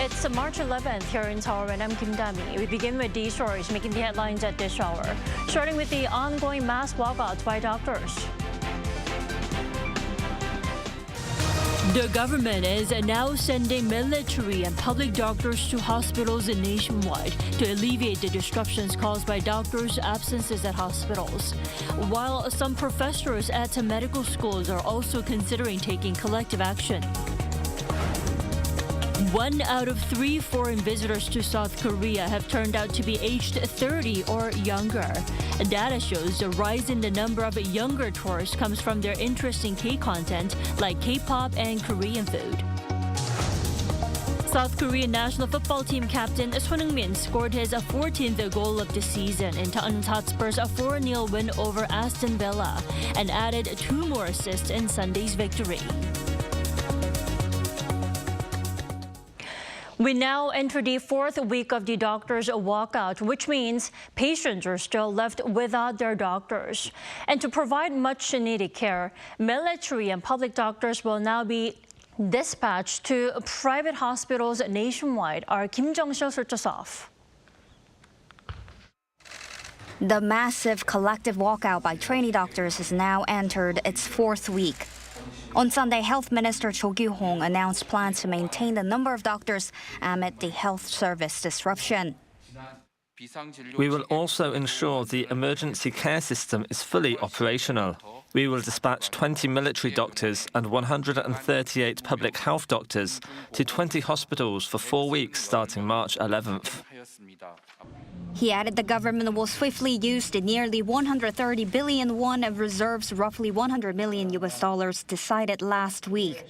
It's March 11th here in Seoul, and I'm Kim Dami. We begin with these stories making the headlines at this hour, starting with the ongoing mass walkouts by doctors. The government is now sending military and public doctors to hospitals nationwide to alleviate the disruptions caused by doctors' absences at hospitals. While some professors at medical schools are also considering taking collective action. 1 out of 3 foreign visitors to South Korea have turned out to be aged 30 or younger. Data shows the rise in the number of younger tourists comes from their interest in K-content like K-pop and Korean food. South Korean national football team captain Heung-min scored his 14th goal of the season in Tottenham Hotspur's 4-0 win over Aston Villa and added 2 more assists in Sunday's victory. We now enter the 4th week of the doctors' walkout, which means patients are still left without their doctors. And to provide much-needed care, military and public doctors will now be dispatched to private hospitals nationwide. Our Kim Jong-sil searches us off. The massive collective walkout by trainee doctors has now entered its 4th week. On Sunday, Health Minister Cho Kyu-hong announced plans to maintain the number of doctors amid the health service disruption. We will also ensure the emergency care system is fully operational. We will dispatch 20 military doctors and 138 public health doctors to 20 hospitals for 4 weeks starting March 11th. He added the government will swiftly use the nearly 130 billion won of reserves, roughly $100 million decided last week.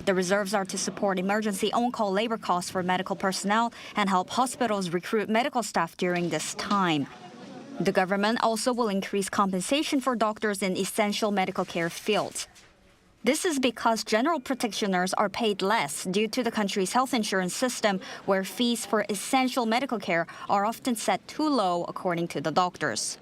The reserves are to support emergency on-call labor costs for medical personnel and help hospitals recruit medical staff during this time. The government also will increase compensation for doctors in essential medical care fields. This is because general practitioners are paid less due to the country's health insurance system, where fees for essential medical care are often set too low, according to the doctors.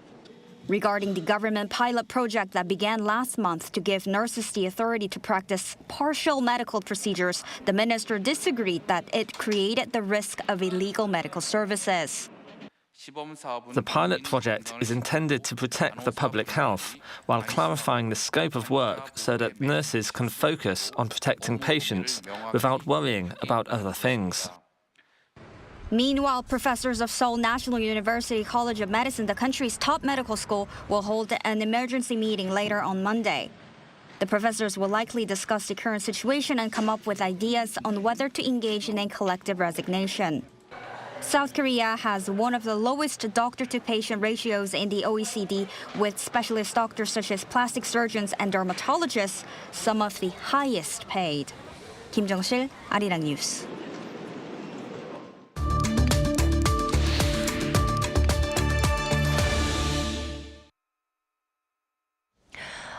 Regarding the government pilot project that began last month to give nurses the authority to practice partial medical procedures, the minister disagreed that it created the risk of illegal medical services. The pilot project is intended to protect the public health while clarifying the scope of work so that nurses can focus on protecting patients without worrying about other things. Meanwhile, professors of Seoul National University College of Medicine, the country's top medical school, will hold an emergency meeting later on Monday. The professors will likely discuss the current situation and come up with ideas on whether to engage in a collective resignation. South Korea has one of the lowest doctor-to-patient ratios in the OECD, with specialist doctors such as plastic surgeons and dermatologists some of the highest paid. Kim Jong-sil, Arirang News.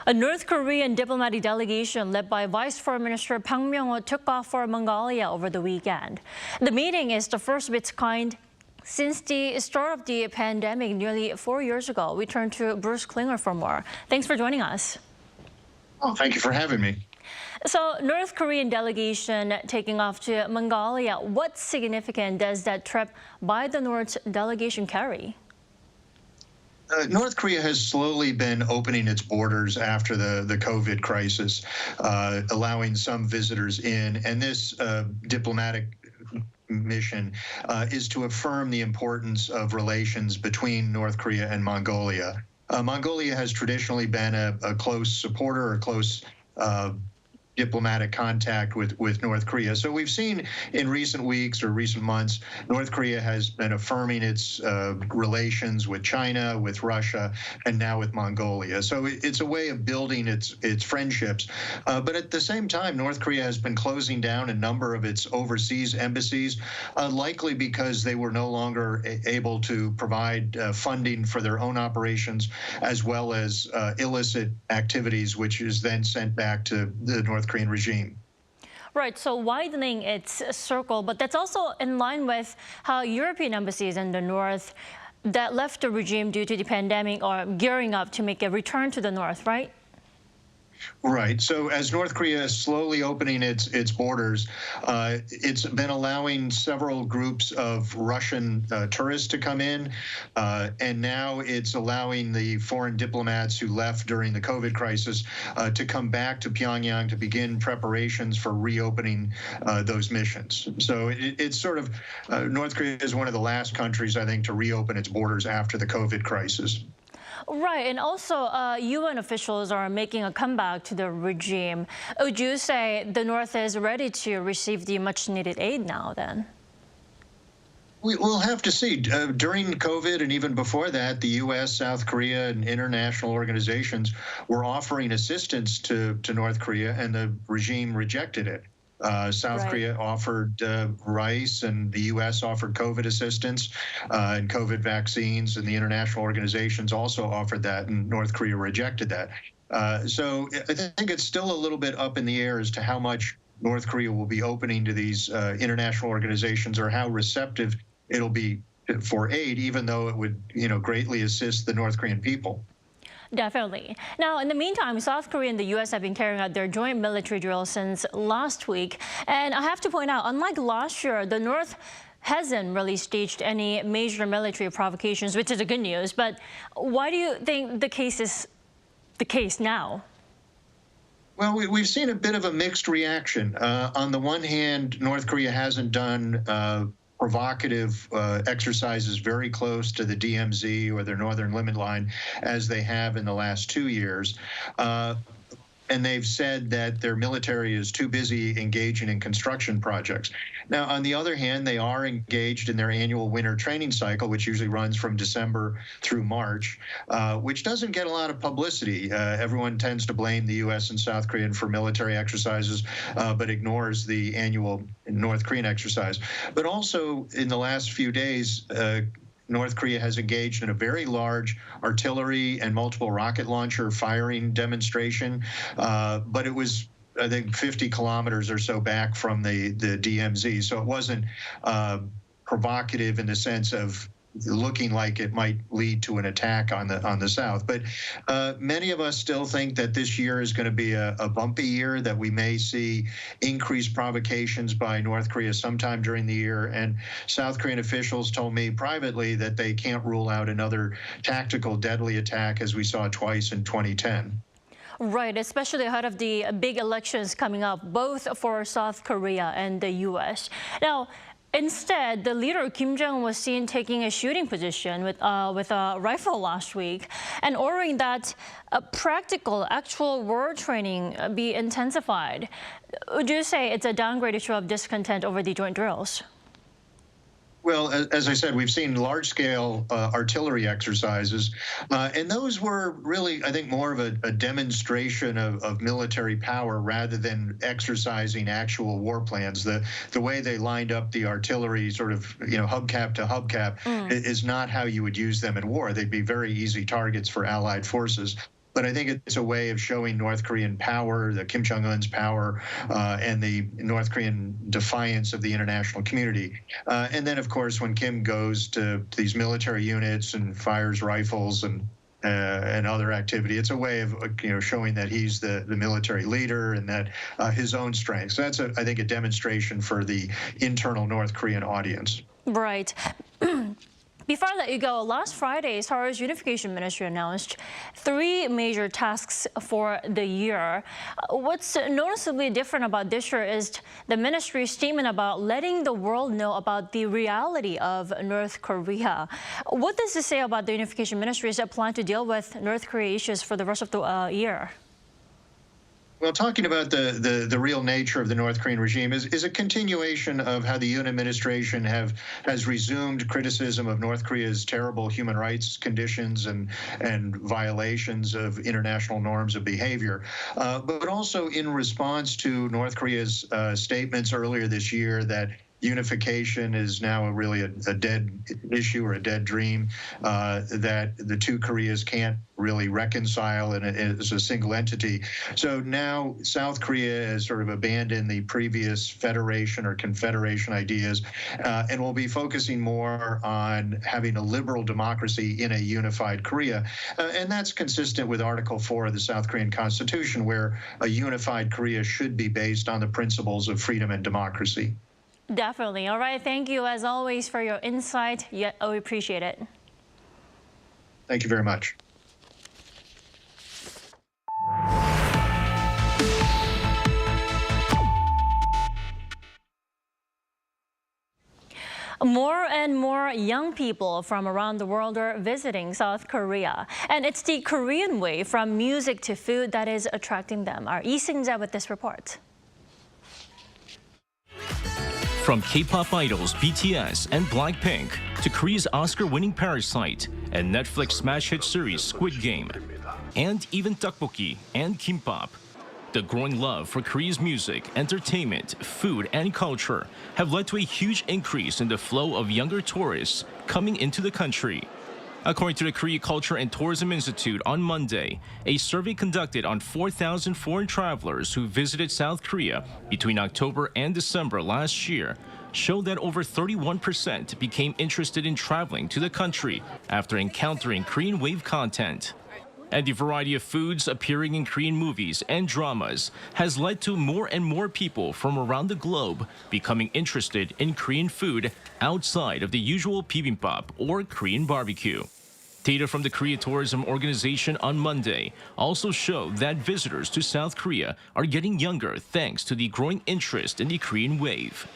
A North Korean diplomatic delegation led by Vice Foreign Minister Park Myung-ho took off for Mongolia over the weekend. The meeting is the first of its kind since the start of the pandemic nearly 4 years ago. We turn to Bruce Klinger for more. Thanks for joining us. Oh, thank you for having me. So, North Korean delegation taking off to Mongolia. What significance does that trip by the North's delegation carry? North Korea has slowly been opening its borders after the COVID crisis, allowing some visitors in. And this diplomatic mission is to affirm the importance of relations between North Korea and Mongolia. Mongolia has traditionally been a close supporter, a close diplomatic contact with North Korea. So we've seen in recent weeks or recent months, North Korea has been affirming its relations with China, with Russia, and now with Mongolia. So it's a way of building its friendships. But at the same time, North Korea has been closing down a number of its overseas embassies, likely because they were no longer able to provide funding for their own operations, as well as illicit activities, which is then sent back to the North Korean regime. Right, so widening its circle, but that's also in line with how European embassies in the North that left the regime due to the pandemic are gearing up to make a return to the North, right? Right. So as North Korea is slowly opening its borders, it's been allowing several groups of Russian tourists to come in, and now it's allowing the foreign diplomats who left during the COVID crisis to come back to Pyongyang to begin preparations for reopening those missions. So it's sort of North Korea is one of the last countries, I think, to reopen its borders after the COVID crisis. Right, and also UN officials are making a comeback to the regime. Would you say the North is ready to receive the much-needed aid now, then? We'll have to see. During COVID and even before that, the U.S., South Korea, and international organizations were offering assistance to North Korea, and the regime rejected it. South Korea offered rice, and the U.S. offered COVID assistance and COVID vaccines, and the international organizations also offered that, and North Korea rejected that. So I think it's still a little bit up in the air as to how much North Korea will be opening to these international organizations, or how receptive it'll be for aid, even though it would, greatly assist the North Korean people. Definitely. Now, in the meantime, South Korea and the U.S. have been carrying out their joint military drill since last week. And I have to point out, unlike last year, the North hasn't really staged any major military provocations, which is a good news. But why do you think the case is the case now? Well, we've seen a bit of a mixed reaction. On the one hand, North Korea hasn't done provocative exercises very close to the DMZ or their northern limit line as they have in the last 2 years. And they've said that their military is too busy engaging in construction projects. Now, on the other hand, they are engaged in their annual winter training cycle, which usually runs from December through March, which doesn't get a lot of publicity. Everyone tends to blame the U.S. and South Korea for military exercises, but ignores the annual North Korean exercise. But also, in the last few days, North Korea has engaged in a very large artillery and multiple rocket launcher firing demonstration, but it was, I think, 50 kilometers or so back from the DMZ, so it wasn't provocative in the sense of looking like it might lead to an attack on the South. But many of us still think that this year is going to be a bumpy year, that we may see increased provocations by North Korea sometime during the year. And South Korean officials told me privately that they can't rule out another tactical deadly attack, as we saw twice in 2010. Right, especially ahead of the big elections coming up, both for South Korea and the U.S. Now, instead, the leader Kim Jong-un was seen taking a shooting position with a rifle last week and ordering that practical, actual war training be intensified. Would you say it's a downgraded show of discontent over the joint drills? Well, as I said, we've seen large-scale artillery exercises, and those were really, I think, more of a demonstration of military power rather than exercising actual war plans. The way they lined up the artillery, sort of, hubcap to hubcap, is not how you would use them in war. They'd be very easy targets for Allied forces. But I think it's a way of showing North Korean power, the Kim Jong-un's power, and the North Korean defiance of the international community. And then, of course, when Kim goes to these military units and fires rifles and other activity, it's a way of showing that he's the military leader and that his own strength. So that's, I think, a demonstration for the internal North Korean audience. Right. Before I let you go, last Friday, Seoul's Unification Ministry announced 3 major tasks for the year. What's noticeably different about this year is the ministry's statement about letting the world know about the reality of North Korea. What does this say about the Unification Ministry's plan to deal with North Korea issues for the rest of the year? Well, talking about the real nature of the North Korean regime is a continuation of how the Yoon administration has resumed criticism of North Korea's terrible human rights conditions and violations of international norms of behavior, but also in response to North Korea's statements earlier this year that unification is now really a dead issue or a dead dream, that the two Koreas can't really reconcile and as a single entity. So now South Korea has sort of abandoned the previous federation or confederation ideas and will be focusing more on having a liberal democracy in a unified Korea. And that's consistent with Article 4 of the South Korean Constitution, where a unified Korea should be based on the principles of freedom and democracy. Definitely. All right. Thank you, as always, for your insight. Yeah, we appreciate it. Thank you very much. More and more young people from around the world are visiting South Korea. And it's the Korean wave, from music to food, that is attracting them. Our Lee Seung-jae with this report. From K-pop idols BTS and Blackpink to Korea's Oscar-winning Parasite and Netflix smash hit series Squid Game, and even tteokbokki and kimbap, the growing love for Korea's music, entertainment, food, and culture have led to a huge increase in the flow of younger tourists coming into the country. According to the Korea Culture and Tourism Institute on Monday, a survey conducted on 4,000 foreign travelers who visited South Korea between October and December last year showed that over 31% became interested in traveling to the country after encountering Korean wave content. And the variety of foods appearing in Korean movies and dramas has led to more and more people from around the globe becoming interested in Korean food outside of the usual bibimbap or Korean barbecue. Data from the Korea Tourism Organization on Monday also show that visitors to South Korea are getting younger thanks to the growing interest in the Korean wave.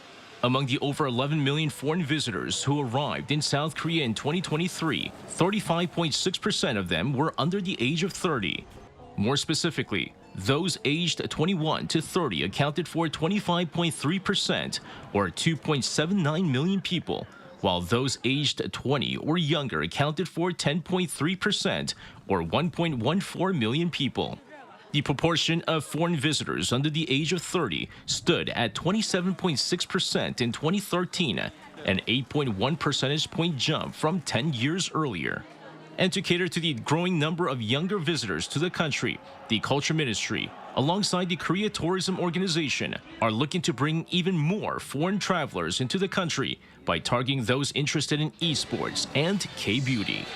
Among the over 11 million foreign visitors who arrived in South Korea in 2023, 35.6% of them were under the age of 30. More specifically, those aged 21 to 30 accounted for 25.3%, or 2.79 million people, while those aged 20 or younger accounted for 10.3%, or 1.14 million people. The proportion of foreign visitors under the age of 30 stood at 27.6% in 2013, an 8.1 percentage point jump from 10 years earlier. And to cater to the growing number of younger visitors to the country, the Culture Ministry, alongside the Korea Tourism Organization, are looking to bring even more foreign travelers into the country by targeting those interested in esports and K-beauty.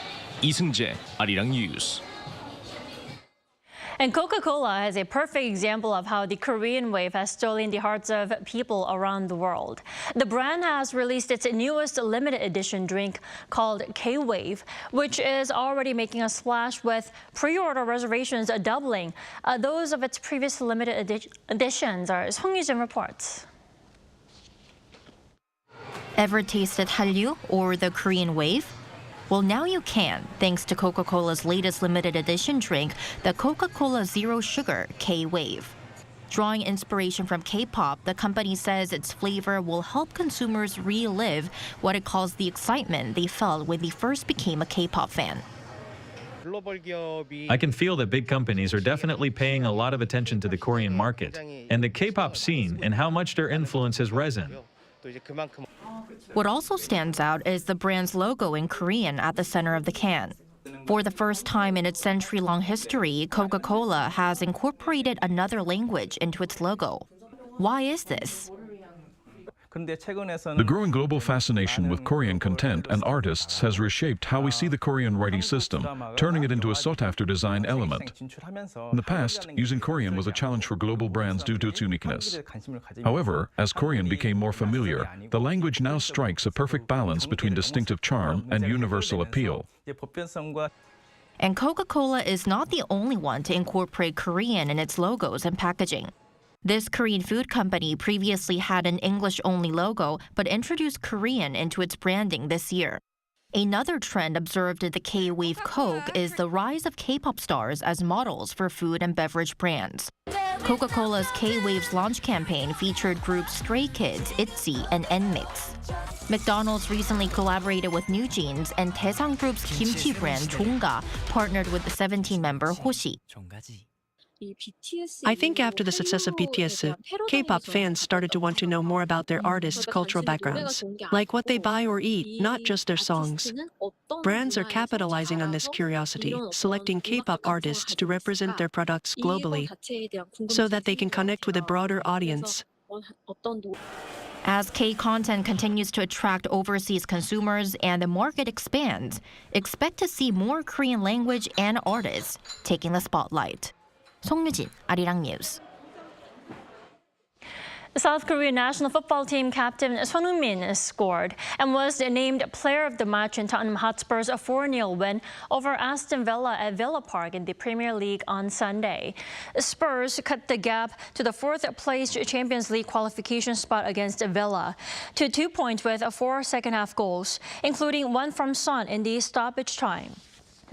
Lee Seung-jae, Arirang News. And Coca-Cola has a perfect example of how the Korean wave has stolen the hearts of people around the world. The brand has released its newest limited edition drink called K-Wave, which is already making a splash with pre-order reservations doubling those of its previous limited editions. Our Heung-min reports. Ever tasted Hallyu, or the Korean wave? Well, now you can, thanks to Coca-Cola's latest limited edition drink, the Coca-Cola Zero Sugar K-Wave. Drawing inspiration from K-pop, the company says its flavor will help consumers relive what it calls the excitement they felt when they first became a K-pop fan. I can feel that big companies are definitely paying a lot of attention to the Korean market and the K-pop scene and how much their influence has risen. What also stands out is the brand's logo in Korean at the center of the can. For the first time in its century-long history, Coca-Cola has incorporated another language into its logo. Why is this? The growing global fascination with Korean content and artists has reshaped how we see the Korean writing system, turning it into a sought-after design element. In the past, using Korean was a challenge for global brands due to its uniqueness. However, as Korean became more familiar, the language now strikes a perfect balance between distinctive charm and universal appeal. And Coca-Cola is not the only one to incorporate Korean in its logos and packaging. This Korean food company previously had an English-only logo, but introduced Korean into its branding this year. Another trend observed at the K-Wave Coke is the rise of K-pop stars as models for food and beverage brands. Coca-Cola's K-Wave's launch campaign featured groups Stray Kids, ITZY, and NMIX. McDonald's recently collaborated with New Jeans, and Daesang Group's kimchi brand Jongga partnered with the 17-member Hoshi. I think after the success of BTS, K-pop fans started to want to know more about their artists' cultural backgrounds, like what they buy or eat, not just their songs. Brands are capitalizing on this curiosity, selecting K-pop artists to represent their products globally, so that they can connect with a broader audience. As K-content continues to attract overseas consumers and the market expands, expect to see more Korean language and artists taking the spotlight. 송유진, Arirang News. South Korean national football team captain Heung-min scored and was named player of the match in Tottenham Hotspur's 4-0 win over Aston Villa at Villa Park in the Premier League on Sunday. Spurs cut the gap to the fourth-place Champions League qualification spot against Villa to 2 points with 4 second-half goals, including one from Son in the stoppage time.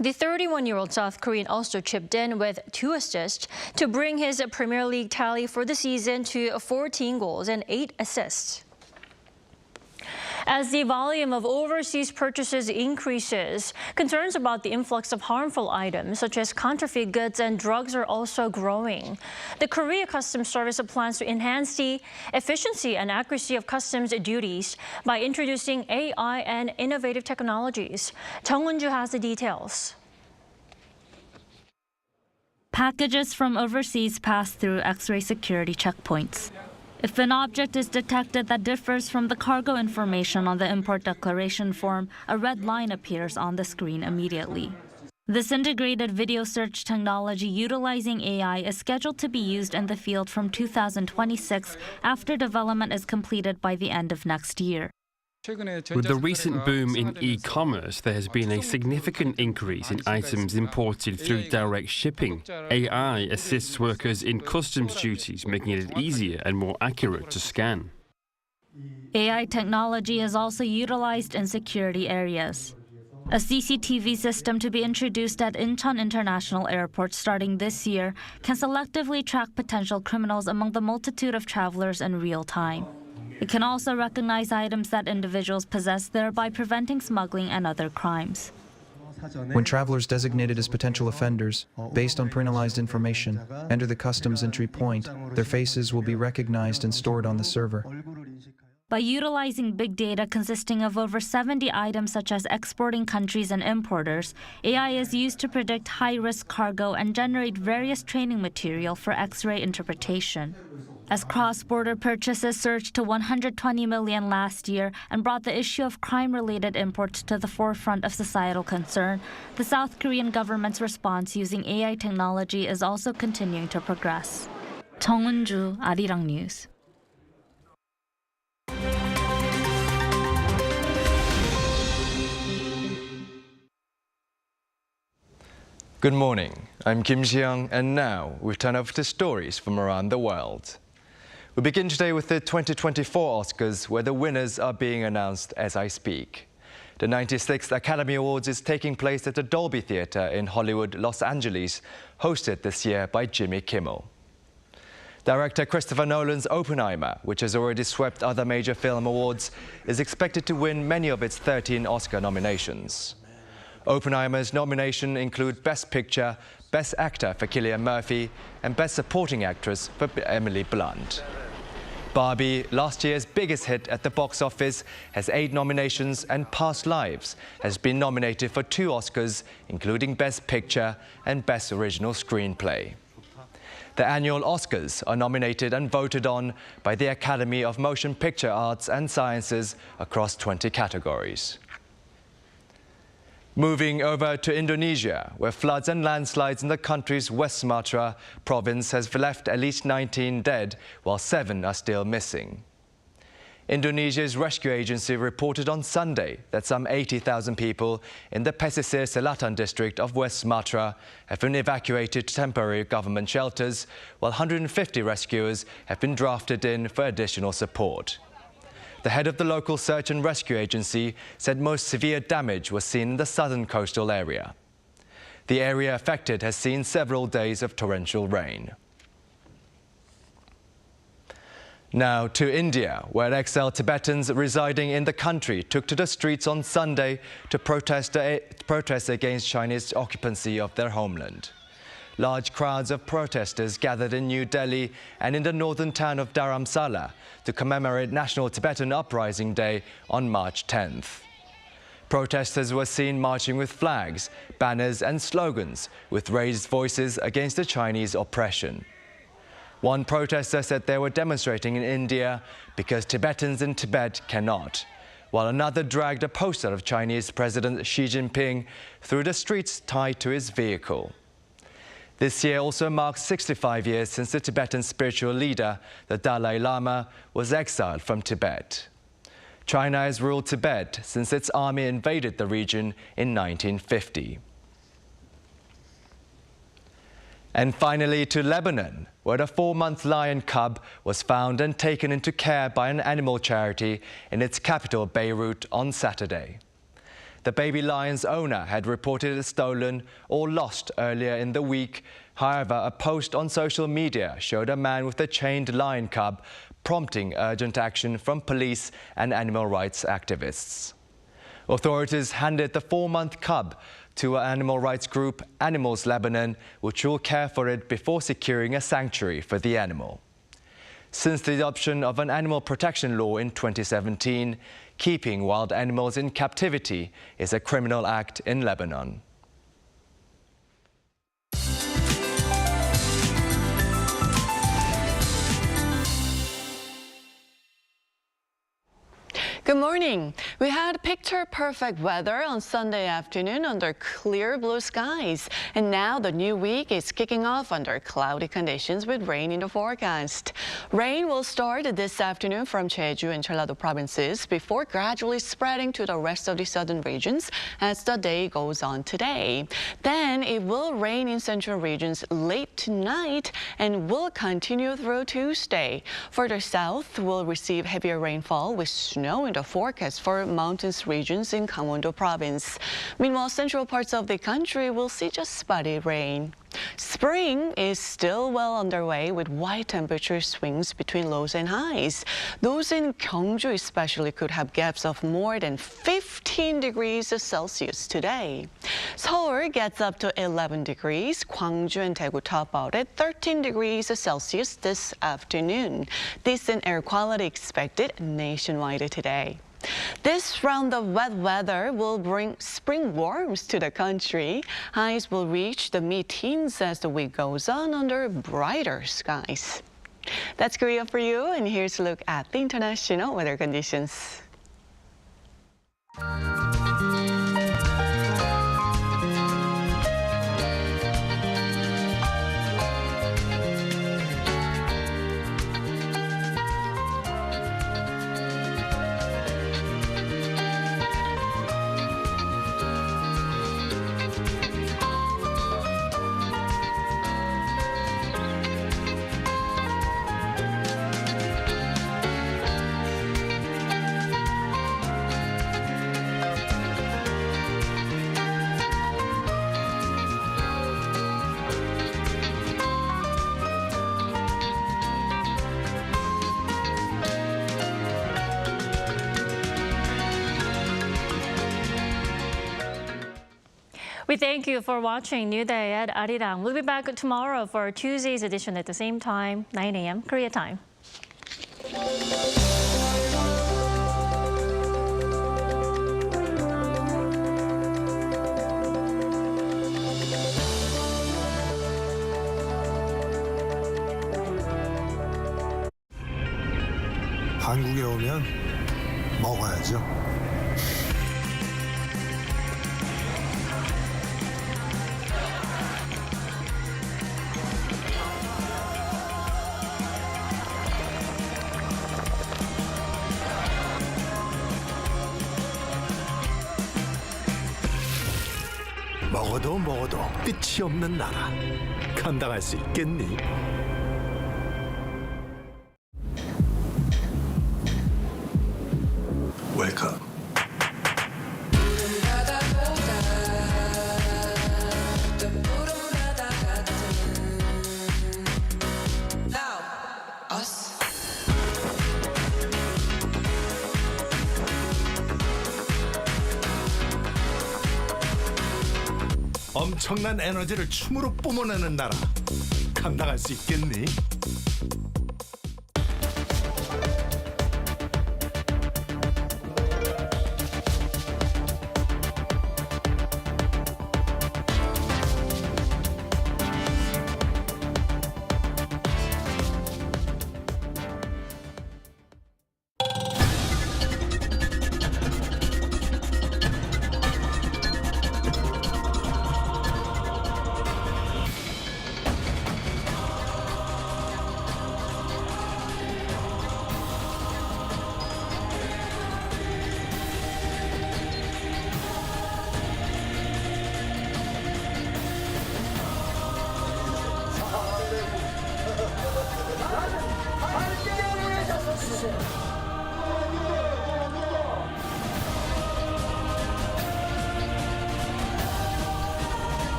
The 31-year-old South Korean also chipped in with 2 assists to bring his Premier League tally for the season to 14 goals and 8 assists. As the volume of overseas purchases increases, concerns about the influx of harmful items such as counterfeit goods and drugs are also growing. The Korea Customs Service plans to enhance the efficiency and accuracy of customs duties by introducing AI and innovative technologies. Chung Won-ju has the details. Packages from overseas pass through X-ray security checkpoints. If an object is detected that differs from the cargo information on the import declaration form, a red line appears on the screen immediately. This integrated video search technology utilizing AI is scheduled to be used in the field from 2026 after development is completed by the end of next year. With the recent boom in e-commerce, there has been a significant increase in items imported through direct shipping. AI assists workers in customs duties, making it easier and more accurate to scan. AI technology is also utilized in security areas. A CCTV system to be introduced at Incheon International Airport starting this year can selectively track potential criminals among the multitude of travelers in real time. It can also recognize items that individuals possess, thereby preventing smuggling and other crimes. When travelers designated as potential offenders, based on penalized information, enter the customs entry point, their faces will be recognized and stored on the server. By utilizing big data consisting of over 70 items such as exporting countries and importers, AI is used to predict high-risk cargo and generate various training material for X-ray interpretation. As cross-border purchases surged to 120 million last year and brought the issue of crime-related imports to the forefront of societal concern, the South Korean government's response using AI technology is also continuing to progress. Chung Won-ju, Arirang News. Good morning, I'm Kim Ji-young, and now we turn over to stories from around the world. We begin today with the 2024 Oscars, where the winners are being announced as I speak. The 96th Academy Awards is taking place at the Dolby Theatre in Hollywood, Los Angeles, hosted this year by Jimmy Kimmel. Director Christopher Nolan's Oppenheimer, which has already swept other major film awards, is expected to win many of its 13 Oscar nominations. Oppenheimer's nominations include Best Picture, Best Actor for Cillian Murphy, and Best Supporting Actress for Emily Blunt. Barbie, last year's biggest hit at the box office, has 8 nominations, and Past Lives has been nominated for 2 Oscars, including Best Picture and Best Original Screenplay. The annual Oscars are nominated and voted on by the Academy of Motion Picture Arts and Sciences across 20 categories. Moving over to Indonesia, where floods and landslides in the country's West Sumatra province has left at least 19 dead, while 7 are still missing. Indonesia's rescue agency reported on Sunday that some 80,000 people in the Pesisir Selatan district of West Sumatra have been evacuated to temporary government shelters, while 150 rescuers have been drafted in for additional support. The head of the local search and rescue agency said most severe damage was seen in the southern coastal area. The area affected has seen several days of torrential rain. Now to India, where exiled Tibetans residing in the country took to the streets on Sunday to protest against Chinese occupancy of their homeland. large crowds of protesters gathered in New Delhi and in the northern town of Dharamsala to commemorate National Tibetan Uprising Day on March 10th. Protesters were seen marching with flags, banners and slogans with raised voices against the Chinese oppression. One protester said they were demonstrating in India because Tibetans in Tibet cannot, while another dragged a poster of Chinese President Xi Jinping through the streets tied to his vehicle. This year also marks 65 years since the Tibetan spiritual leader, the Dalai Lama, was exiled from Tibet. China has ruled Tibet since its army invaded the region in 1950. And finally to Lebanon, where a 4-month lion cub was found and taken into care by an animal charity in its capital, Beirut, on Saturday. The baby lion's owner had reported it stolen or lost earlier in the week. However, a post on social media showed a man with a chained lion cub, prompting urgent action from police and animal rights activists. Authorities handed the 4-month cub to animal rights group Animals Lebanon, which will care for it before securing a sanctuary for the animal. Since the adoption of an animal protection law in 2017, keeping wild animals in captivity is a criminal act in Lebanon. Good morning. We had picture-perfect weather on Sunday afternoon under clear blue skies. And now the new week is kicking off under cloudy conditions with rain in the forecast. Rain will start this afternoon from Jeju and Jeolla-do Provinces before gradually spreading to the rest of the southern regions as the day goes on today. Then it will rain in central regions late tonight and will continue through Tuesday. Further south, we'll receive heavier rainfall with snow in the forecast for mountainous regions in Gangwon-do Province. Meanwhile, central parts of the country will see just spotty rain. Spring is still well underway with wide temperature swings between lows and highs. Those in Gyeongju especially could have gaps of more than 15 degrees Celsius today. Seoul gets up to 11 degrees. Gwangju and Daegu top out at 13 degrees Celsius this afternoon. Decent air quality expected nationwide today. This round of wet weather will bring spring warmth to the country. Highs will reach the mid-teens as the week goes on under brighter skies. That's Korea for you, and here's a look at the international weather conditions. We thank you for watching New Day at Arirang. We'll be back tomorrow for Tuesday's edition at the same time, 9 a.m. Korea time. 한국에 오면 먹어야죠. 먹어도 끝이 없는 나라. 감당할 수 있겠니? 웰컴. 엄청난 에너지를 춤으로 뿜어내는 나라. 감당할 수 있겠니?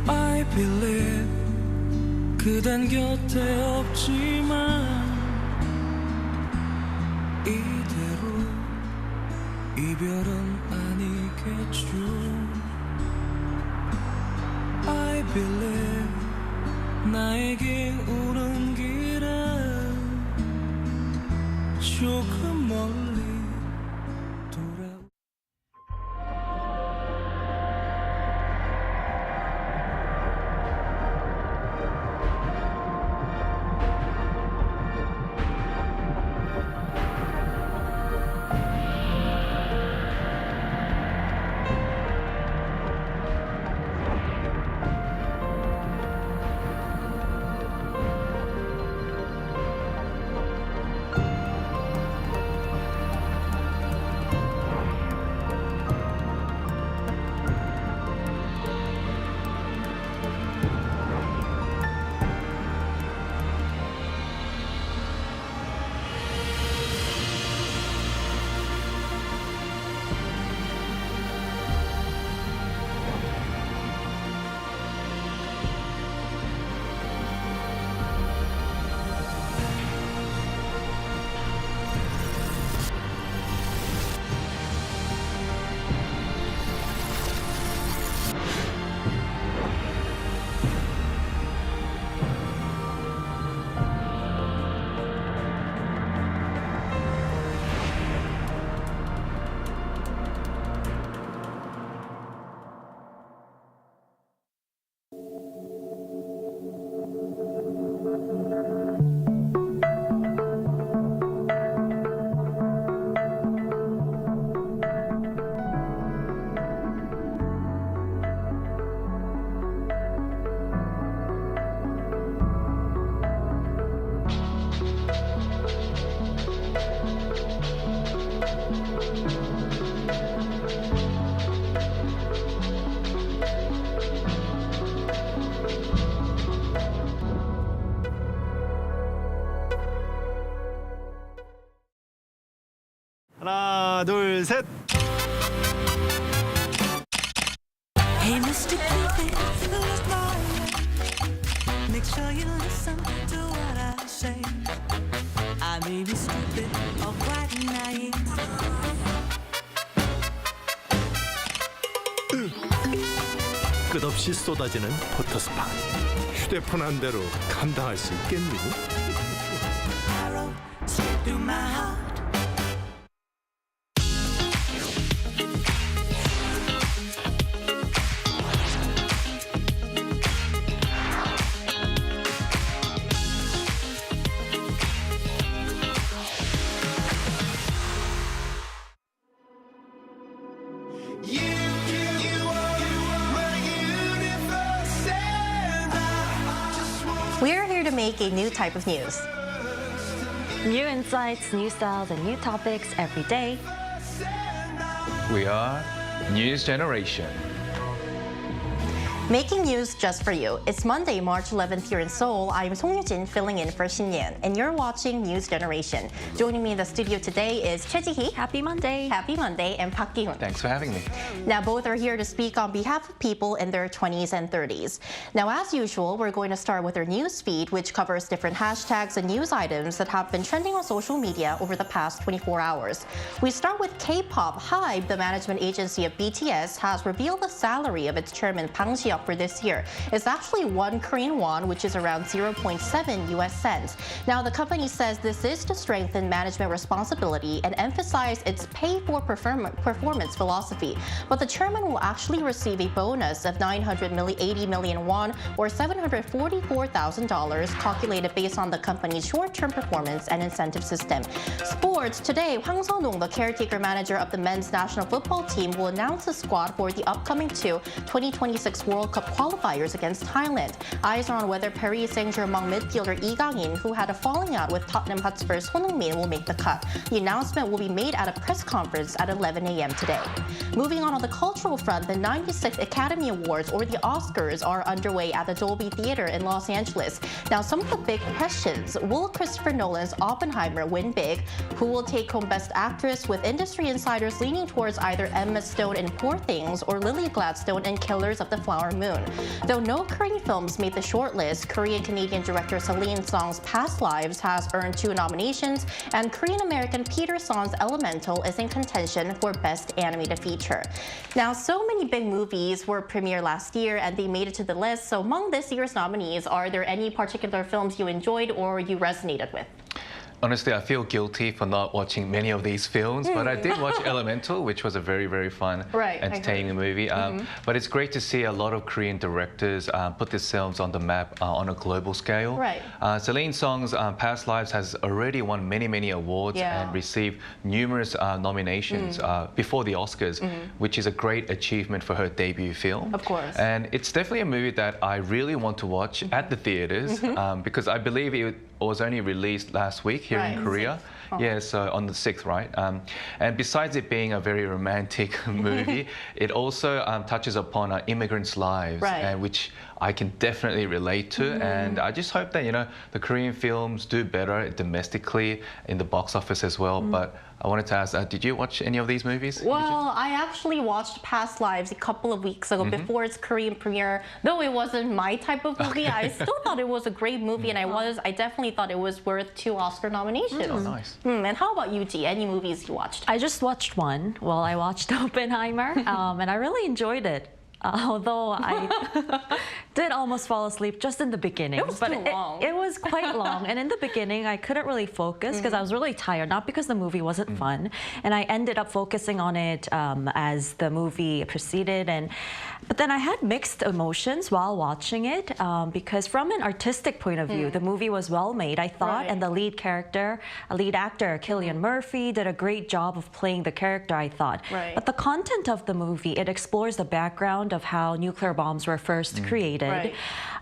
I believe 그댄 곁에 없지만 이대로 이별은 아니겠죠. I believe 나에게 오는 길은 조금 멀리 돌아. 하나, 둘, 셋. Hey, Mr. Cupid, make sure you listen to what I say. I may be stupid or quite naive. 끝없이 쏟아지는 포토스팟. 휴대폰 한 대로 감당할 수 있겠니? Arrow straight through my heart. We're here to make a new type of news. New insights, new styles, and new topics every day. We are News Generation. Making news just for you. It's Monday, March 11th here in Seoul. I'm Song Yujin filling in for Shin Yan, and you're watching News Generation. Joining me in the studio today is Choi Ji-hee. Happy Monday. Happy Monday, and Park Ki-hoon. Thanks for having me. Now, both are here to speak on behalf of people in their 20s and 30s. Now, as usual, we're going to start with our news feed, which covers different hashtags and news items that have been trending on social media over the past 24 hours. We start with K-pop. HYBE, the management agency of BTS, has revealed the salary of its chairman Bang Si-hyuk for this year. It's actually 1 Korean won, which is around 0.7 US cents. Now, the company says this is to strengthen management responsibility and emphasize its pay-for-performance philosophy. But the chairman will actually receive a bonus of 980 million won, or $744,000, calculated based on the company's short-term performance and incentive system. Sports. Today, Hwang Seon-ung, the caretaker manager of the men's national football team, will announce the squad for the upcoming 2026 World Cup qualifiers against Thailand. Eyes are on whether Paris Saint-Germain midfielder Lee Kang-in, who had a falling out with Tottenham Hotspur's Heung-min, will make the cut. The announcement will be made at a press conference at 11 a.m. today. Moving on the cultural front, the 96th Academy Awards, or the Oscars, are underway at the Dolby Theater in Los Angeles. Now, some of the big questions: will Christopher Nolan's Oppenheimer win big? Who will take home Best Actress, with industry insiders leaning towards either Emma Stone in Poor Things or Lily Gladstone in Killers of the Flower Moon? Though no Korean films made the shortlist, Korean-Canadian director Celine Song's Past Lives has earned 2 nominations, and Korean-American Peter Son's Elemental is in contention for Best Animated Feature. Now, so many big movies were premiered last year, and they made it to the list. So among this year's nominees, are there any particular films you enjoyed or you resonated with? Honestly, I feel guilty for not watching many of these films, but I did watch Elemental, which was a very, very fun, entertaining movie. But it's great to see a lot of Korean directors put themselves on the map on a global scale. Celine Song's Past Lives has already won many, many awards and received numerous nominations before the Oscars, which is a great achievement for her debut film. Of course. And it's definitely a movie that I really want to watch at the theaters, because I believe it was only released last week here in Korea. Yeah, so on the 6th, right? And besides it being a very romantic movie, it also touches upon immigrants' lives, and which I can definitely relate to. And I just hope that, the Korean films do better domestically in the box office as well. But I wanted to ask, did you watch any of these movies? Well, I actually watched Past Lives a couple of weeks ago before its Korean premiere. Though it wasn't my type of movie, I still thought it was a great movie, and I definitely thought it was worth 2 Oscar nominations. Oh, nice. And how about you, Ji? Any movies you watched? I just watched one. Well, I watched Oppenheimer, and I really enjoyed it. Although I did almost fall asleep just in the beginning. It was too long. It was quite long. And in the beginning, I couldn't really focus because I was really tired, not because the movie wasn't fun. And I ended up focusing on it as the movie proceeded. But then I had mixed emotions while watching it because from an artistic point of view, the movie was well made, I thought. And the lead actor, Cillian Murphy, did a great job of playing the character, I thought. But the content of the movie, it explores the background of how nuclear bombs were first created.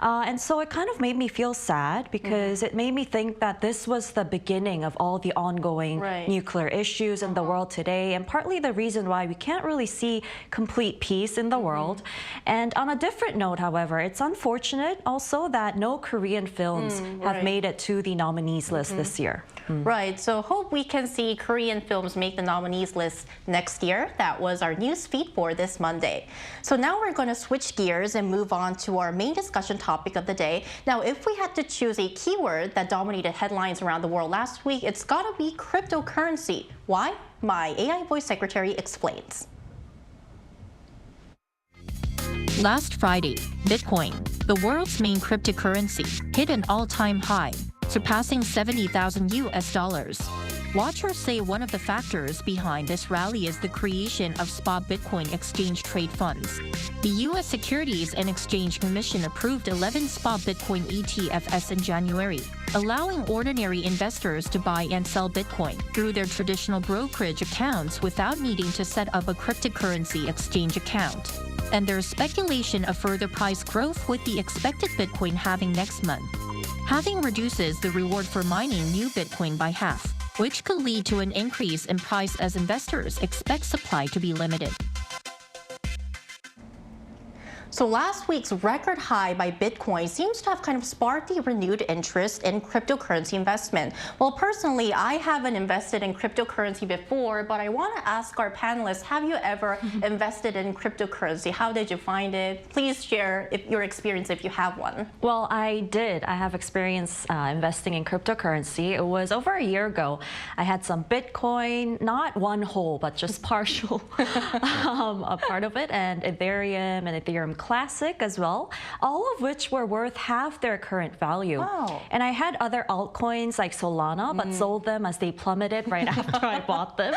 And so it kind of made me feel sad because it made me think that this was the beginning of all the ongoing nuclear issues in the world today, and partly the reason why we can't really see complete peace in the world. And on a different note, however, it's unfortunate also that no Korean films have made it to the nominees list this year. Right, so hope we can see Korean films make the nominees list next year. That was our news feed for this Monday. So now we're going to switch gears and move on to our main discussion topic of the day. Now, if we had to choose a keyword that dominated headlines around the world last week, it's got to be cryptocurrency. Why? My AI voice secretary explains. Last Friday, Bitcoin, the world's main cryptocurrency, hit an all-time high, surpassing $70,000. Watchers say one of the factors behind this rally is the creation of spot Bitcoin exchange trade funds. The U.S. Securities and Exchange Commission approved 11 spot Bitcoin ETFs in January, allowing ordinary investors to buy and sell Bitcoin through their traditional brokerage accounts without needing to set up a cryptocurrency exchange account. And there's speculation of further price growth with the expected Bitcoin halving next month. Halving reduces the reward for mining new Bitcoin by half, which could lead to an increase in price as investors expect supply to be limited. So last week's record high by Bitcoin seems to have kind of sparked a renewed interest in cryptocurrency investment. Well, personally, I haven't invested in cryptocurrency before, but I want to ask our panelists, have you ever invested in cryptocurrency? How did you find it? Please share your experience if you have one. Well, I did. I have experience investing in cryptocurrency. It was over a year ago. I had some Bitcoin, not one whole, but just partial a part of it, and Ethereum and Ethereum Classic as well, all of which were worth half their current value. Wow. And I had other altcoins like Solana, but sold them as they plummeted right after I bought them.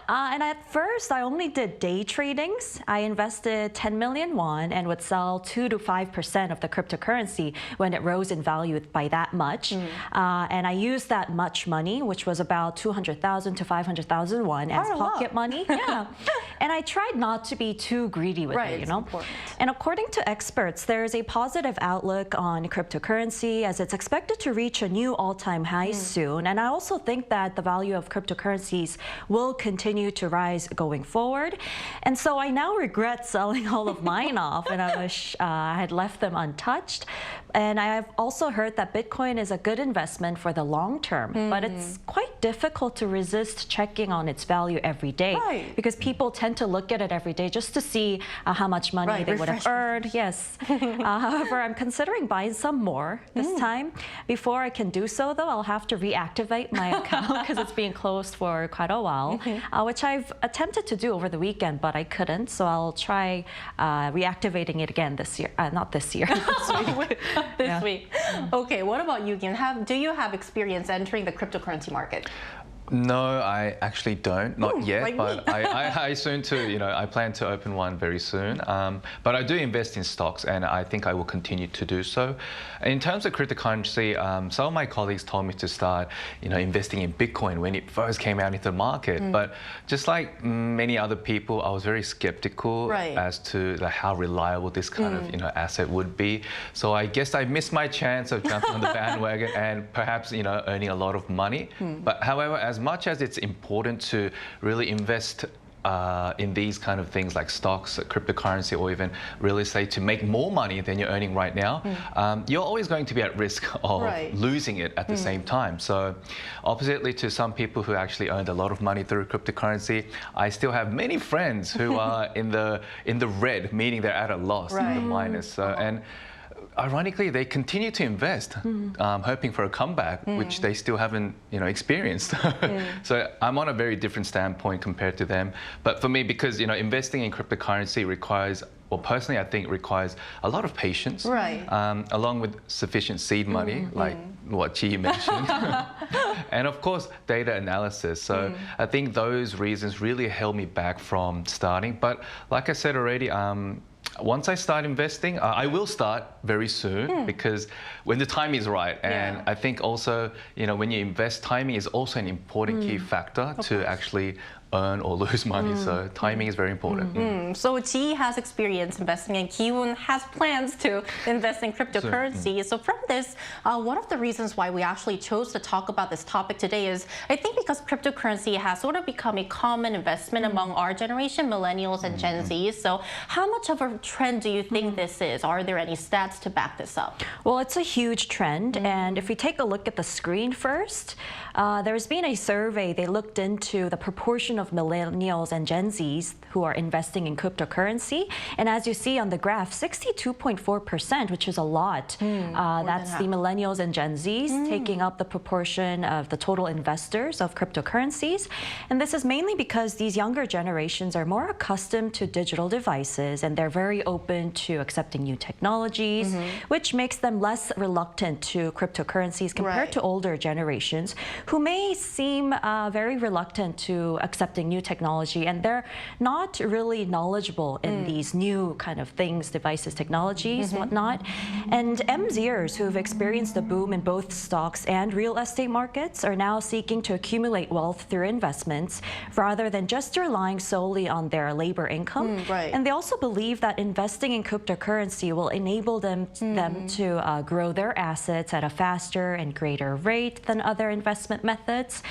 And at first, I only did day tradings. I invested 10 million won and would sell 2 to 5% of the cryptocurrency when it rose in value by that much. And I used that much money, which was about 200,000 to 500,000 won, as pocket money. Yeah. And I tried not to be too greedy with it, you know. And according to experts, there is a positive outlook on cryptocurrency as it's expected to reach a new all-time high soon. And I also think that the value of cryptocurrencies will continue to rise going forward. And so I now regret selling all of mine off, and I wish I had left them untouched. And I have also heard that Bitcoin is a good investment for the long term, but it's quite difficult to resist checking on its value every day because people tend to look at it every day just to see how much money they would have earned. Yes. However, I'm considering buying some more this time. Before I can do so, though, I'll have to reactivate my account because it's been closed for quite a while, which I've attempted to do over the weekend, but I couldn't. So I'll try reactivating it again this year. Not this year, this week. This week. Okay, what about you, Gin? Do you have experience entering the cryptocurrency market? No, I actually don't, not yet, like but I soon to, you know, I plan to open one very soon. But I do invest in stocks, and I think I will continue to do so. In terms of cryptocurrency, some of my colleagues told me to start, you know, investing in Bitcoin when it first came out into the market. But just like many other people, I was very skeptical as to how reliable this kind of, you know, asset would be. So I guess I missed my chance of jumping on the bandwagon and perhaps, you know, earning a lot of money. But however, as much as it's important to really invest in these kind of things like stocks, cryptocurrency, or even real estate to make more money than you're earning right now, you're always going to be at risk of losing it at the same time. So oppositely to some people who actually earned a lot of money through cryptocurrency, I still have many friends who are in the red, meaning they're at a loss, in the minus. So, and ironically, they continue to invest, hoping for a comeback, which they still haven't, you know, experienced. So I'm on a very different standpoint compared to them. But for me, because, you know, investing in cryptocurrency requires, well, personally, I think it requires a lot of patience, along with sufficient seed money, like what Chi mentioned, and of course, data analysis. So I think those reasons really held me back from starting. But like I said already, once I start investing, I will start very soon because when the time is right. And I think also, you know, when you invest, timing is also an important key factor to actually earn or lose money. So timing is very important. So Ji has experience investing and Ki-woon has plans to invest in cryptocurrency. So from this, one of the reasons why we actually chose to talk about this topic today is I think because cryptocurrency has sort of become a common investment among our generation, Millennials and Gen Zs. So how much of a trend do you think this is? Are there any stats to back this up? Well, it's a huge trend. And if we take a look at the screen first, there's been a survey. They looked into the proportion of Millennials and Gen Zs who are investing in cryptocurrency. And as you see on the graph, 62.4%, which is a lot. That's the Millennials and Gen Zs taking up the proportion of the total investors of cryptocurrencies. And this is mainly because these younger generations are more accustomed to digital devices and they're very open to accepting new technologies, which makes them less reluctant to cryptocurrencies compared to older generations who may seem very reluctant to accepting new technology, and they're not really knowledgeable in these new kind of things, devices, technologies, whatnot. And MZers who've experienced a boom in both stocks and real estate markets are now seeking to accumulate wealth through investments rather than just relying solely on their labor income. And they also believe that investing in cryptocurrency will enable them to grow their assets at a faster and greater rate than other investment methods.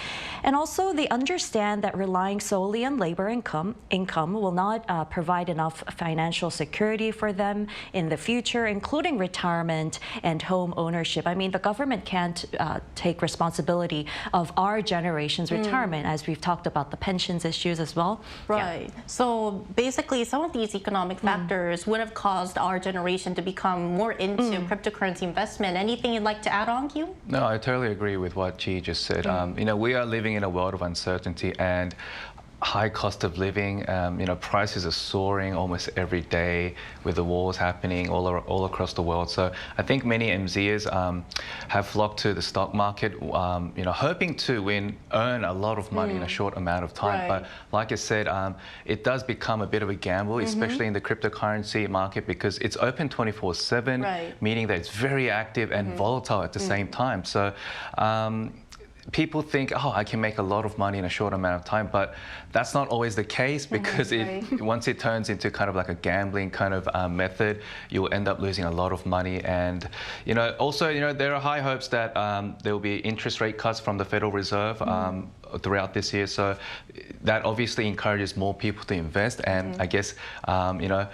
And also they understand that relying relying solely on labor income will not provide enough financial security for them in the future, including retirement and home ownership. I mean, the government can't take responsibility of our generation's retirement, as we've talked about the pensions issues as well. Right. Yeah. So basically, some of these economic factors would have caused our generation to become more into cryptocurrency investment. Anything you'd like to add on, Hugh? No, I totally agree with what Ji just said. You know, we are living in a world of uncertainty and high cost of living. You know, prices are soaring almost every day with the wars happening all across the world. So I think many MZers have flocked to the stock market, you know, hoping to earn a lot of money in a short amount of time. But like I said, it does become a bit of a gamble, especially in the cryptocurrency market, because it's open 24/7, meaning that it's very active and volatile at the same time. So people think, oh, I can make a lot of money in a short amount of time, but that's not always the case, because once it turns into kind of like a gambling kind of method, you'll end up losing a lot of money. And, you know, also, you know, there are high hopes that there will be interest rate cuts from the Federal Reserve throughout this year. So that obviously encourages more people to invest. And I guess, you know,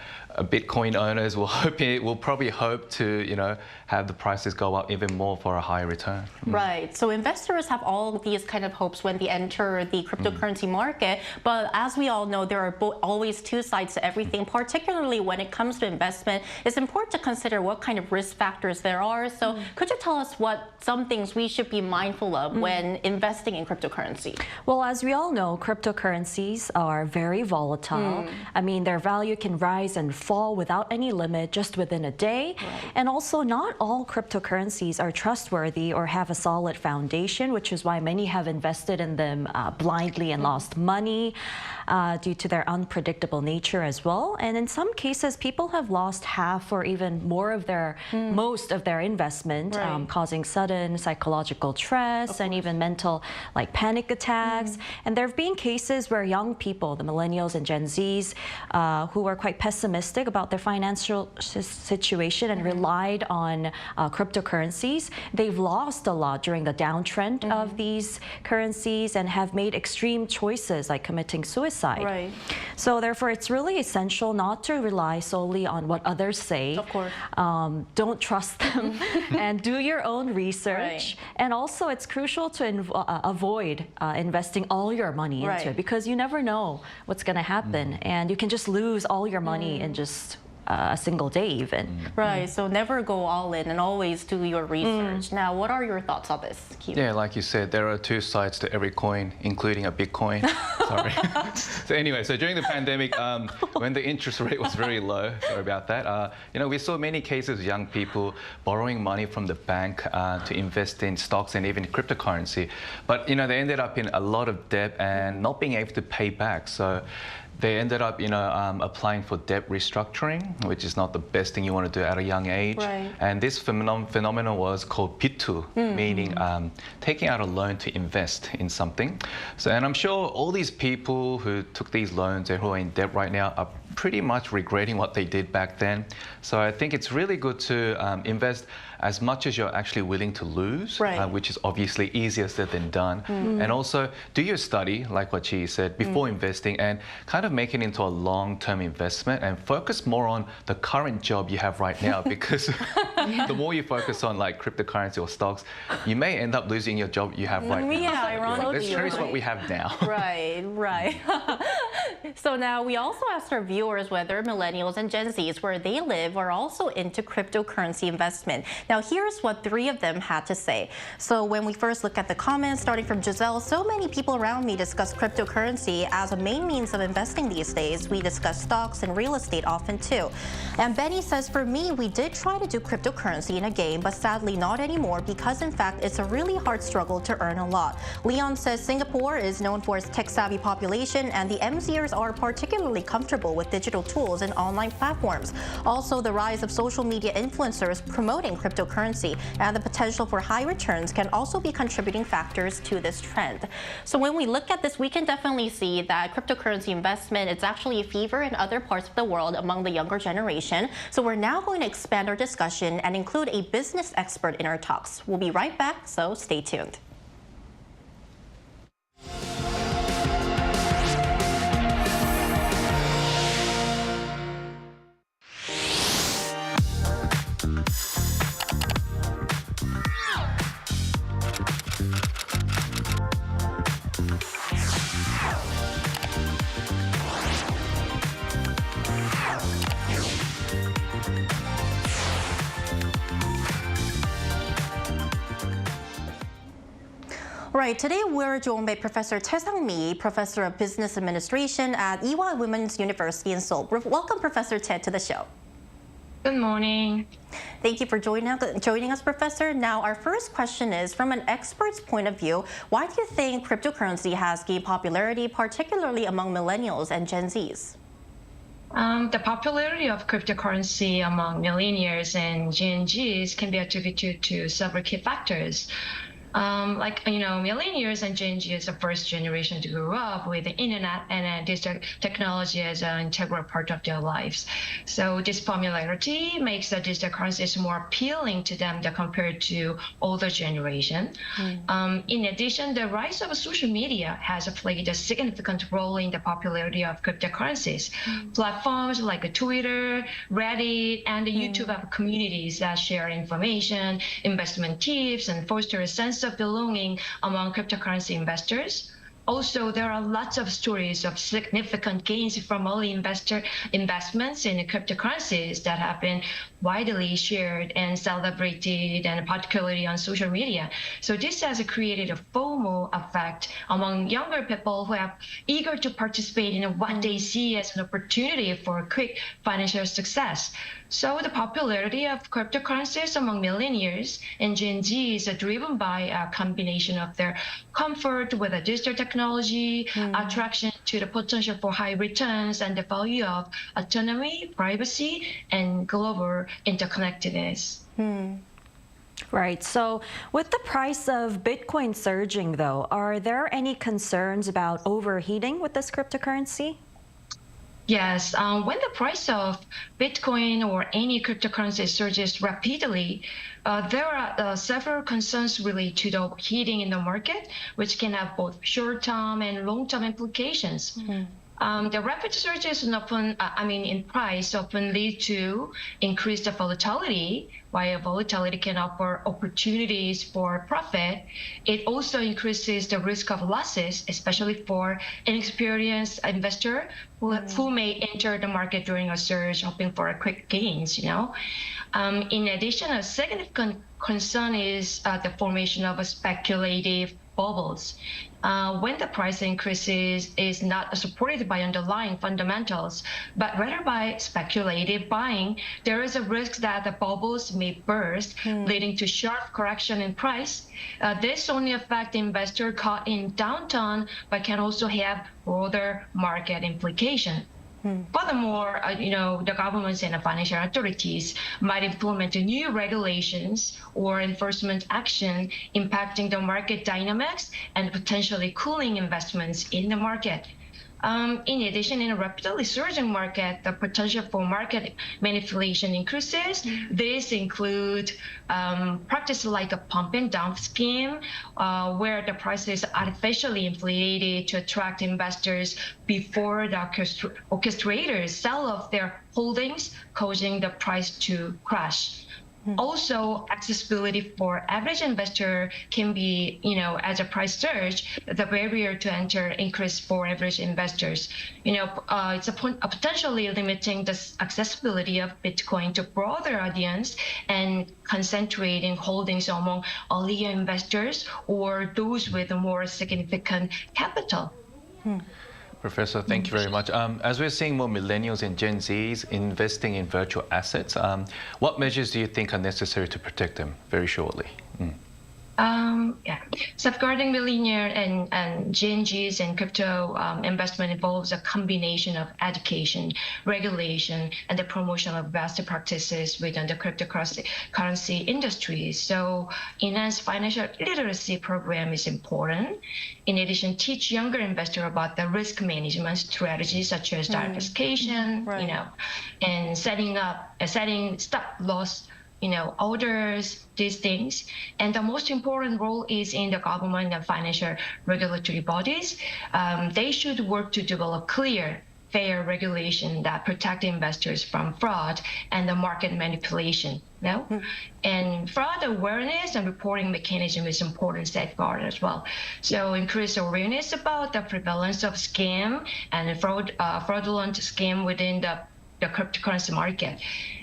Bitcoin owners will probably hope to, you know, have the prices go up even more for a higher return. Right. So investors have all of these kind of hopes when they enter the cryptocurrency market. But as we all know, there are always two sides to everything, particularly when it comes to investment. It's important to consider what kind of risk factors there are. So could you tell us what some things we should be mindful of when investing in cryptocurrency? Well, as we all know, cryptocurrencies are very volatile. I mean, their value can rise and fall without any limit just within a day. And also, not all cryptocurrencies are trustworthy or have a solid foundation, which is why many have invested in them blindly and lost money due to their unpredictable nature as well. And in some cases, people have lost half or even more of their most of their investment, causing sudden psychological stress and even mental panic attacks. And there have been cases where young people, the Millennials and Gen Zs, who are quite pessimistic about their financial situation and relied on cryptocurrencies, they've lost a lot during the downtrend of these currencies and have made extreme choices like committing suicide. So therefore, it's really essential not to rely solely on what others say. Of course. Don't trust them and do your own research. And also, it's crucial to avoid investing all your money into it, because you never know what's going to happen, and you can just lose all your money in just a single day even. So never go all in and always do your research. Now, what are your thoughts on this, Keith? Yeah, like you said, there are two sides to every coin, including a Bitcoin. Sorry. So anyway, so during the pandemic, when the interest rate was very low, sorry about that, you know, we saw many cases of young people borrowing money from the bank to invest in stocks and even cryptocurrency. But, you know, they ended up in a lot of debt and not being able to pay back. So they ended up, you know, applying for debt restructuring, which is not the best thing you want to do at a young age. And this phenomenon was called Bitu, meaning taking out a loan to invest in something. So, and I'm sure all these people who took these loans and who are in debt right now are pretty much regretting what they did back then. So I think it's really good to invest as much as you're actually willing to lose, which is obviously easier said than done. And also do your study, like what Chi said, before investing, and kind of make it into a long-term investment and focus more on the current job you have right now, because the more you focus on like cryptocurrency or stocks, you may end up losing your job you have right now. Ironically. Let's cherish what we have now. So now we also asked our viewers whether Millennials and Gen Zs, where they live, are also into cryptocurrency investment. Now here's what 3 of them had to say. So when we first look at the comments, starting from Giselle, so many people around me discuss cryptocurrency as a main means of investing these days. We discuss stocks and real estate often too. And Benny says, for me, we did try to do cryptocurrency in a game, but sadly not anymore, because in fact it's a really hard struggle to earn a lot. Leon says Singapore is known for its tech-savvy population, and the MZers are particularly comfortable with digital tools and online platforms. Also, the rise of social media influencers promoting cryptocurrency and the potential for high returns can also be contributing factors to this trend. So when we look at this, we can definitely see that cryptocurrency investment, it's actually a fever in other parts of the world among the younger generation. So we're now going to expand our discussion and include a business expert in our talks. We'll be right back, so stay tuned. Right, today we're joined by Professor Heung-min, Professor of Business Administration at Ewha Women's University in Seoul. Welcome, Professor Ted, to the show. Good morning. Thank you for joining us, Professor. Now, our first question is, from an expert's point of view, why do you think cryptocurrency has gained popularity, particularly among millennials and Gen Zs? The popularity of cryptocurrency among millennials and Gen Zs can be attributed to several key factors. Millennials and Gen Z is the first generation to grow up with the internet and digital technology as an integral part of their lives. So this popularity makes the digital currencies more appealing to them compared to older generation. In addition, the rise of social media has played a significant role in the popularity of cryptocurrencies. Platforms like Twitter, Reddit, and YouTube have communities that share information, investment tips, and foster a sense of belonging among cryptocurrency investors. Also, there are lots of stories of significant gains from early investments in cryptocurrencies that have been widely shared and celebrated, and particularly on social media. So this has created a FOMO effect among younger people who are eager to participate in what they see as an opportunity for quick financial success. So the popularity of cryptocurrencies among millennials and Gen Z is driven by a combination of their comfort with the digital technology, attraction to the potential for high returns, and the value of autonomy, privacy, and global interconnectedness. Right. So with the price of Bitcoin surging, though, are there any concerns about overheating with this cryptocurrency? Yes, when the price of Bitcoin or any cryptocurrency surges rapidly, there are several concerns related to the heating in the market, which can have both short-term and long-term implications. The rapid surges in price often lead to increased volatility. While volatility can offer opportunities for profit, it also increases the risk of losses, especially for inexperienced investor who may enter the market during a surge hoping for quick gains. In addition, a significant concern is the formation of speculative bubbles. When the price increases is not supported by underlying fundamentals, but rather by speculative buying, there is a risk that the bubbles may burst, leading to sharp correction in price. This only affects investors caught in downturn, but can also have broader market implications. Furthermore, the governments and the financial authorities might implement new regulations or enforcement action impacting the market dynamics and potentially cooling investments in the market. In addition, in a rapidly surging market, the potential for market manipulation increases. These include practices like a pump and dump scheme, where the price is artificially inflated to attract investors before the orchestrators sell off their holdings, causing the price to crash. Also, accessibility for average investor can be, as a price surge, the barrier to enter increase for average investors. It's potentially limiting the accessibility of Bitcoin to broader audience and concentrating holdings among earlier investors or those with more significant capital. Professor, thank you very much. As we're seeing more millennials and Gen Zs investing in virtual assets, what measures do you think are necessary to protect them? Very shortly. Safeguarding millennial and Gen Zs and crypto investment involves a combination of education, regulation, and the promotion of best practices within the cryptocurrency industry. So, enhanced financial literacy program is important. In addition, teach younger investors about the risk management strategies such as diversification, and setting stop loss orders, these things. And the most important role is in the government and financial regulatory bodies. They should work to develop clear, fair regulation that protect investors from fraud and the market manipulation. And fraud awareness and reporting mechanism is important safeguard as well. So increase awareness about the prevalence of scam and fraudulent scam within the the cryptocurrency market,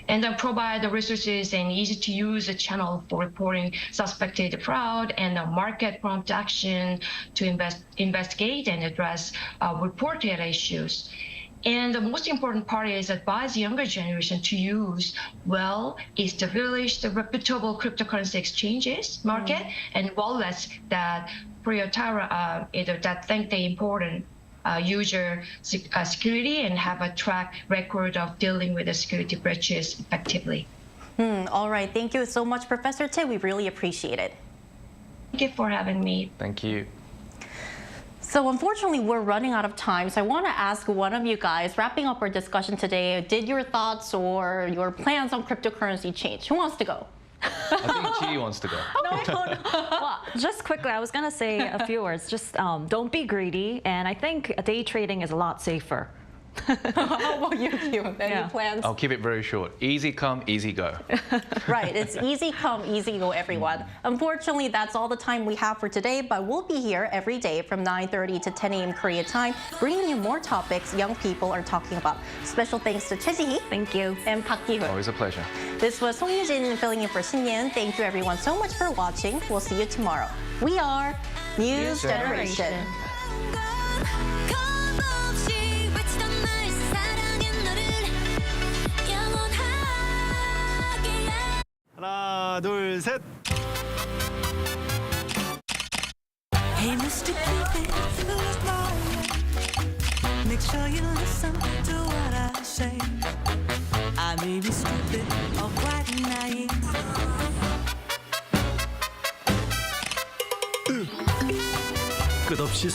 and then provide the resources and easy-to-use channel for reporting suspected fraud and market prompt action to investigate and address reported issues. And the most important part is advise the younger generation to use well-established, reputable cryptocurrency exchanges market and wallets that prioritize that think they important user security and have a track record of dealing with the security breaches effectively. All right, thank you so much, Professor Tae. We really appreciate it. Thank you for having me. Thank you. So unfortunately, we're running out of time. So I want to ask one of you guys, wrapping up our discussion today, did your thoughts or your plans on cryptocurrency change? Who wants to go? I think Chi wants to go. No. Well, just quickly, I was going to say a few words. Just don't be greedy. And I think day trading is a lot safer. How about you, Hugh? Any plans? I'll keep it very short. Easy come, easy go. Right, it's easy come, easy go, everyone. Unfortunately, that's all the time we have for today, but we'll be here every day from 9:30 to 10 a.m. Korea time, bringing you more topics young people are talking about. Special thanks to Choi Ji-hee. Thank you. And Park Ki-hoon. Always a pleasure. This was Song Yu-jin filling in for Shin Yen. Thank you everyone so much for watching. We'll see you tomorrow. We are News Generation. 하나, 둘, 셋. Hey, Mr. Cupid, who's lonely? Make sure you listen to what I say. I may be stupid or quite naive. 끝없이